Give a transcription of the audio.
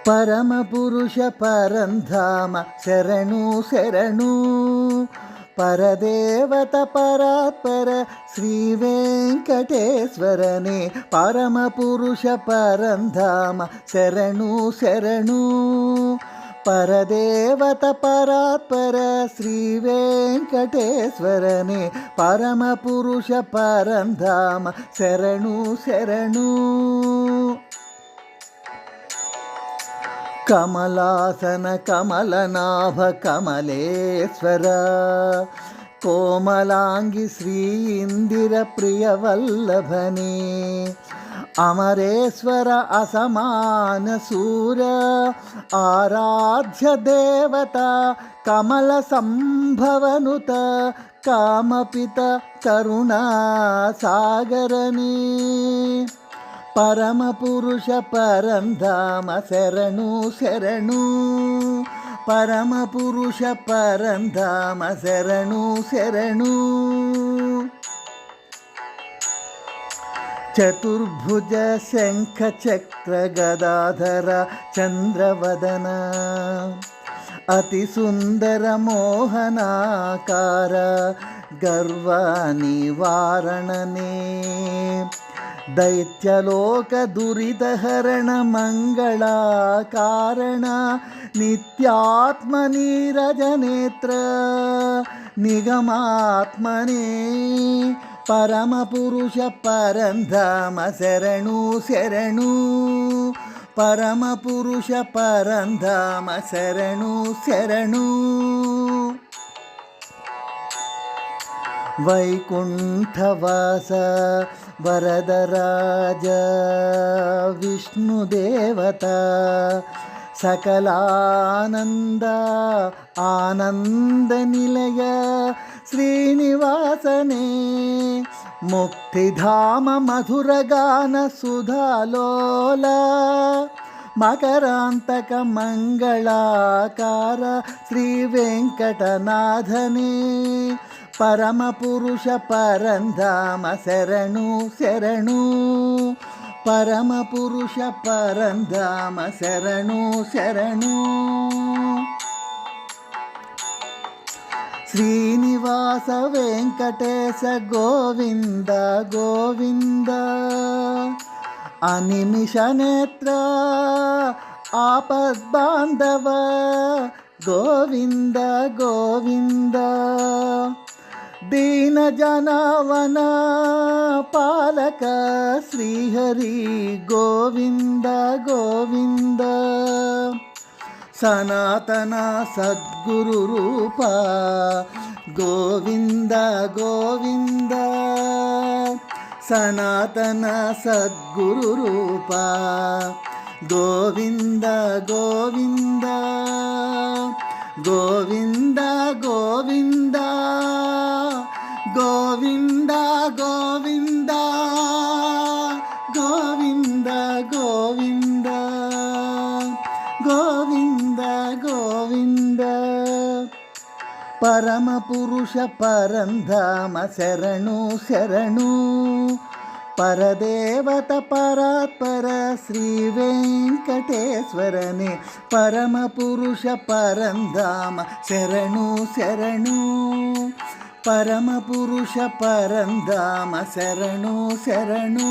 ಪರಮಪುರುಷ ಪರಂಧಾಮ ಶರಣು ಶರಣು ಪರದೇವತ ಪರಾತ್ಪರ ಶ್ರೀ ವೆಂಕಟೇಶ್ವರನೇ ಪರಮಪುರುಷ ಪರಂಧಾಮ ಶರಣು ಶರಣು ಪರದೇವತ ಪರಾತ್ಪರ ಶ್ರೀ ವೆಂಕಟೇಶ್ವರನೇ ಪರಮಪುರುಷ ಪರಂಧಾಮ ಶರಣು ಶರಣು ಕಮಲಾಸನ ಕಮಲನಾಭ ಕಮಲೇಶ್ವರ ಕೋಮಲಾಂಗಿ ಶ್ರೀ ಇಂದಿರ ಪ್ರಿಯವಲ್ಲಭನೇ ಅಮರೇಶ್ವರ ಅಸಮಾನ ಸೂರ ಆರಾಧ್ಯ ದೇವತಾ ಕಮಲ ಸಂಭವನುತ ಕಾಮಪಿತ ಕರುಣಾ ಸಾಗರನೇ ಪರಮಪುರುಷ ಪರಂಧಾಮ ಶರಣು ಶರಣು ಪರಮಪುರುಷ ಪರಂಧಾಮ ಶರಣು ಶರಣು ಚತುರ್ಭುಜ ಶಂಖ ಚಕ್ರ ಗದಾಧರ ಚಂದ್ರವದನ ಅತಿ ಸುಂದರ ಮೋಹನಾಕಾರ ಗರ್ವ ನಿವಾರಣನೇ ದೈತ್ಯಲೋಕ ದುರಿತಹರಣ ಮಂಗಳ ಕಾರಣ ನಿತ್ಯಾತ್ಮ ನೀರಜ ನೇತ್ರ ನಿಗಮಾತ್ಮನೇ ಪರಮಪುರುಷ ಪರಂಧಾಮ ಶರಣು ಶರಣು ಪರಮಪುರುಷ ಪರಂಧಾಮ ಶರಣು ಶರಣು ವೈಕುಂಠವಾಸ ವರದರಾಜ ವಿಷ್ಣುದೇವತಾ ಸಕಲಾನಂದ ಆನಂದ ನಿಲಯ ಶ್ರೀನಿವಾಸನೇ ಮುಕ್ತಿಧಾಮ ಮಧುರಗಾನ ಸುಧಾಲೋಲ ಮಕರಾಂತಕ ಮಂಗಳಾಕಾರ ಶ್ರೀ ವೆಂಕಟನಾಥನೇ ಪರಮಪುರುಷ ಪರಂಧಾಮ ಶರಣು ಶರಣು ಪರಮಪುರುಷ ಪರಂಧಾಮ ಶರಣು ಶರಣು ಶ್ರೀನಿವಾಸ ವೆಂಕಟೇಶ ಗೋವಿಂದ ಗೋವಿಂದ ಅನಿಮಿಷ ನೇತ್ರ ಆಪದ್ಬಾಂಧವ ಗೋವಿಂದ ಗೋವಿಂದ ದೀನ ಜನವನ ಪಾಲಕ ಶ್ರೀಹರಿ ಗೋವಿಂದ ಗೋವಿಂದ ಸನಾತನ ಸದ್ಗುರು ರೂಪ ಗೋವಿಂದ ಗೋವಿಂದ ಸನಾತನ ಸದ್ಗುರು ರೂಪ ಗೋವಿಂದ ಗೋವಿಂದ ಗೋವಿಂದ ಗೋವಿಂದ ಗೋವಿಂದ ಗೋವಿಂದ ಗೋವಿಂದ ಗೋವಿಂದ ಗೋವಿಂದ ಗೋವಿಂದ ಪರಮಪುರುಷ ಪರಂಧಾಮ ಶರಣು ಶರಣು ಪರದೇವತ ಪರಾತ್ಪರ ಶ್ರೀ ವೆಂಕಟೇಶ್ವರನೇ ಪರಮಪುರುಷ ಪರಂಧಾಮ ಶರಣು ಶರಣು ಪರಮಪುರುಷ ಪರಂಧಾಮ ಶರಣು ಶರಣು